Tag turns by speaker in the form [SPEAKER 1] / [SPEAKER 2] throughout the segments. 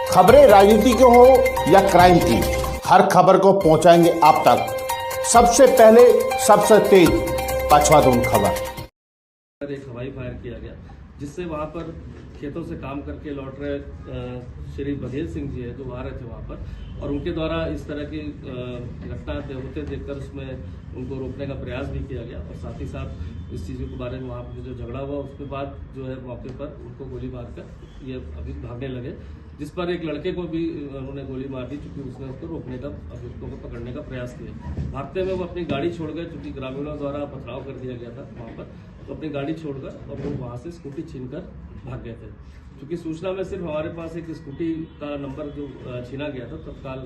[SPEAKER 1] खबरें राजनीति की हो या क्राइम की, हर खबर को पहुंचाएंगे आप तक सबसे पहले, सबसे तेज पछवादून खबर।
[SPEAKER 2] एक हवाई फायर किया गया जिससे वहां पर खेतों से काम करके लौट रहे श्री बघेल सिंह जी है जो आ रहे थे वहां पर, और उनके द्वारा इस तरह की घटना होते देखकर उसमें उनको रोकने का प्रयास भी किया गया, और साथ ही साथ इस चीज़ों के बारे में वहाँ पर जो झगड़ा हुआ उसके बाद जो है मौके पर उनको गोली मारकर ये अभी भागने लगे, जिस पर एक लड़के को भी उन्होंने गोली मार दी चूंकि उसने उसको रोकने का, अभियुक्तों को पकड़ने का प्रयास किया। भागते में वो अपनी गाड़ी छोड़ गए चूंकि ग्रामीणों द्वारा पथराव कर दिया गया था वहाँ पर, तो अपनी गाड़ी छोड़कर और वो वहाँ से स्कूटी छीनकर भाग गए थे। क्योंकि सूचना में सिर्फ हमारे पास एक स्कूटी का नंबर जो छीना गया था, तत्काल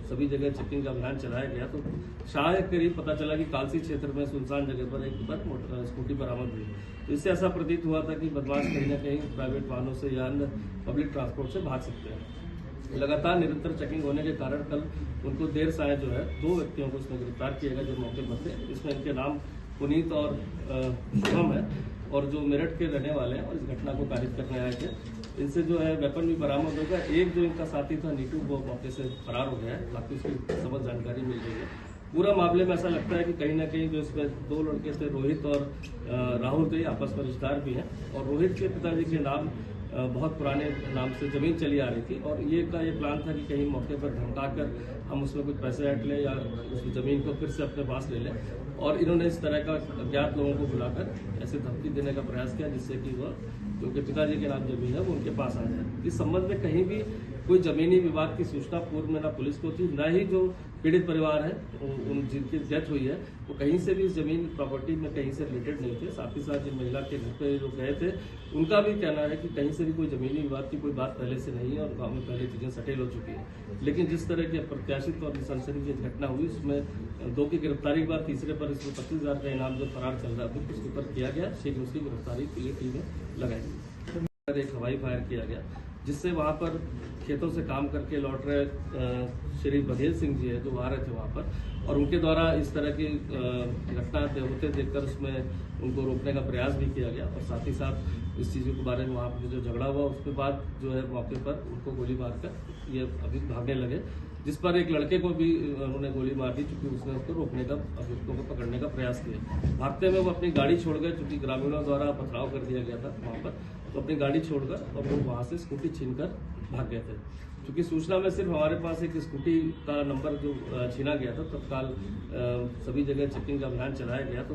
[SPEAKER 2] सभी जगह चेकिंग का अभियान चलाया गया, तो शायद करीब पता चला कि कालसी क्षेत्र में सुनसान जगह पर एक बार स्कूटी बरामद हुई। तो इससे ऐसा प्रतीत हुआ था कि बदमाश कहीं ना कहीं प्राइवेट वाहनों से या अन्य पब्लिक ट्रांसपोर्ट से भाग सकते हैं। लगातार निरंतर चेकिंग होने के कारण कल उनको देर साय जो है 2 व्यक्तियों को इसमें गिरफ्तार किया गया जो मौके पर थे। इसमें इनके नाम पुनीत और शुभम है, और जो मेरठ के रहने वाले हैं और इस घटना को कारित करने आए थे। इनसे जो है वेपन भी बरामद होगा। एक जो इनका साथी था नीटू, वो मौके से फरार हो गया है, बाकी उसकी सबक जानकारी मिल गई है। पूरा मामले में ऐसा लगता है कि कहीं ना कहीं जो इसमें 2 लड़के थे, रोहित और राहुल थे, आपस में रिश्तेदार भी हैं, और रोहित के पिताजी के नाम बहुत पुराने नाम से जमीन चली आ रही थी, और ये प्लान था कि कहीं मौके पर धमकाकर हम उसमें कुछ पैसे ऐंठ लें या उस जमीन को फिर से अपने पास ले लें, और इन्होंने इस तरह का अज्ञात लोगों को बुलाकर ऐसे धमकी देने का प्रयास किया जिससे कि वह जो कि पिताजी के नाम जमीन है वो उनके पास आ जाए। इस संबंध में कहीं भी कोई जमीनी विवाद की सूचना पूर्व में न पुलिस को थी, न ही जो पीड़ित परिवार है उन जिनकी डेथ हुई है वो कहीं से भी इस जमीन प्रॉपर्टी में कहीं से रिलेटेड नहीं थे। साथ ही साथ जिन महिला के घर पे जो गए थे उनका भी कहना है कि कहीं से भी कोई जमीनी विवाद की कोई बात पहले से नहीं है, और गाँव में पहले चीजें सटेल हो चुकी है। लेकिन जिस तरह की अप्रत्याशित और सनसनीखेज घटना हुई उसमें 2 की गिरफ्तारी के बाद तीसरे पर इसमें 25,000 का इनाम जो फरार चल रहा है उसके ऊपर किया गया। शीघ्र उसकी गिरफ्तारी के लिए टीमें लगाई गई। एक हवाई फायर किया गया जिससे वहां पर खेतों से काम करके लौट रहे श्री बघेल सिंह जी है जो आ रहे थे वहां पर, और उनके द्वारा इस तरह की घटना होते देखकर उसमें उनको रोकने का प्रयास भी किया गया, और साथ ही साथ इस चीज़ों के बारे में वहाँ पर जो झगड़ा हुआ उसके बाद जो है मौके पर उनको गोली मारकर ये अभी भागने लगे, जिस पर एक लड़के को भी उन्होंने गोली मार दी चूंकि उसने उसको रोकने का, अभियुक्तों को पकड़ने का प्रयास किया। भागते में वो अपनी गाड़ी छोड़ गए चूंकि ग्रामीणों द्वारा पथराव कर दिया गया था वहाँ पर, तो अपनी गाड़ी छोड़कर और वो वहाँ से स्कूटी छीनकर भाग गए थे। क्योंकि सूचना में सिर्फ हमारे पास एक स्कूटी का नंबर जो छीना गया था, तत्काल सभी जगह चेकिंग का अभियान चलाया गया, तो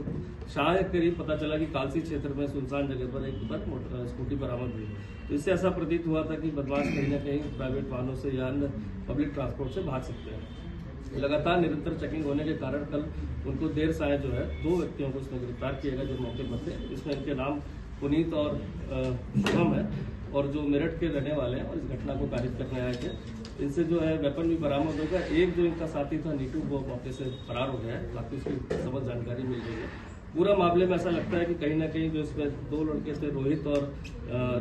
[SPEAKER 2] शायद करीब पता चला कि कालसी क्षेत्र में सुनसान जगह पर एक बार स्कूटी बरामद हुई। तो इससे ऐसा प्रतीत हुआ था कि बदमाश कहीं ना कहीं प्राइवेट वाहनों से या अन्य पब्लिक ट्रांसपोर्ट से भाग सकते हैं। लगातार निरंतर चेकिंग होने के कारण कल उनको देर साय जो है 2 व्यक्तियों को इसमें गिरफ्तार किया गया जो मौके पर थे। इसमें इनके नाम पुनीत और शुभम है, और जो मेरठ के रहने वाले हैं और इस घटना को कारित करने आए थे। इनसे जो है वेपन भी बरामद होगा। एक जो इनका साथी था नीटू, वो मौके से फरार हो गया है, बाकी उसकी सबक जानकारी मिल गई है। पूरा मामले में ऐसा लगता है कि कहीं ना कहीं जो इसमें 2 लड़के थे, रोहित और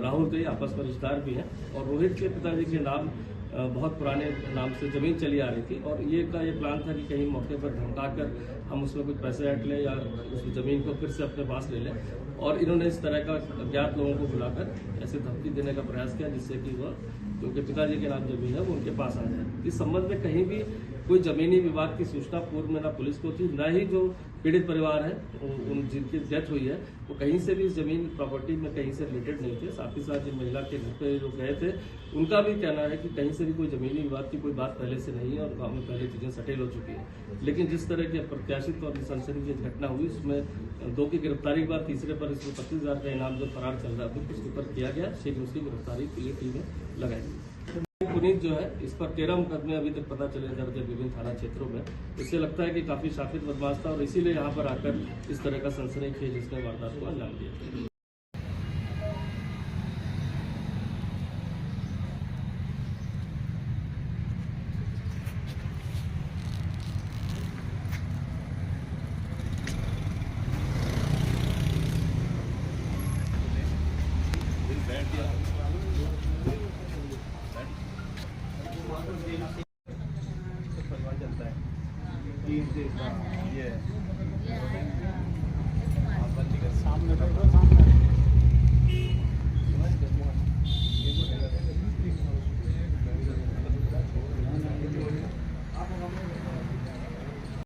[SPEAKER 2] राहुल थे, आपस में रिश्तेदार भी हैं, और रोहित के पिताजी के नाम बहुत पुराने नाम से जमीन चली आ रही थी, और ये प्लान था कि कहीं मौके पर धमकाकर हम उसमें कुछ पैसे ऐंठ लें या उस जमीन को फिर से अपने पास ले लें, और इन्होंने इस तरह का अज्ञात लोगों को बुलाकर ऐसे धमकी देने का प्रयास किया जिससे कि वह जो कि पिताजी के नाम जमीन है वो उनके पास आ जाए। इस संबंध में कहीं भी कोई जमीनी विवाद की सूचना पूर्व में न पुलिस को थी, न ही जो पीड़ित परिवार है उन जिनकी डेथ हुई है वो कहीं से भी इस जमीन प्रॉपर्टी में कहीं से रिलेटेड नहीं थे। साथ ही साथ जिन महिला के घर पे जो गए थे उनका भी कहना है कि कहीं से भी कोई जमीनी विवाद की कोई बात पहले से नहीं है, और गाँव में पहले चीजें सटेल हो चुकी है। लेकिन जिस तरह की अप्रत्याशित और सनसनीखेज घटना हुई उसमें 2 की गिरफ्तारी के बाद तीसरे पर इसमें 25,000 का इनाम जो फरार चल रहा है उसके ऊपर किया गया। शीघ्र उसकी गिरफ्तारी के लिए टीमें लगाई गई। पुनीत जो है इस पर 13 मुकदमे अभी तक पता चले दर्ज है विभिन्न थाना क्षेत्रों में। इससे लगता है कि काफी शातिर बदमाश था, और इसीलिए यहाँ पर आकर इस तरह का सनसनीखेज इसने वारदात को अंजाम दिया।
[SPEAKER 3] परिवार चलता है 3 से ये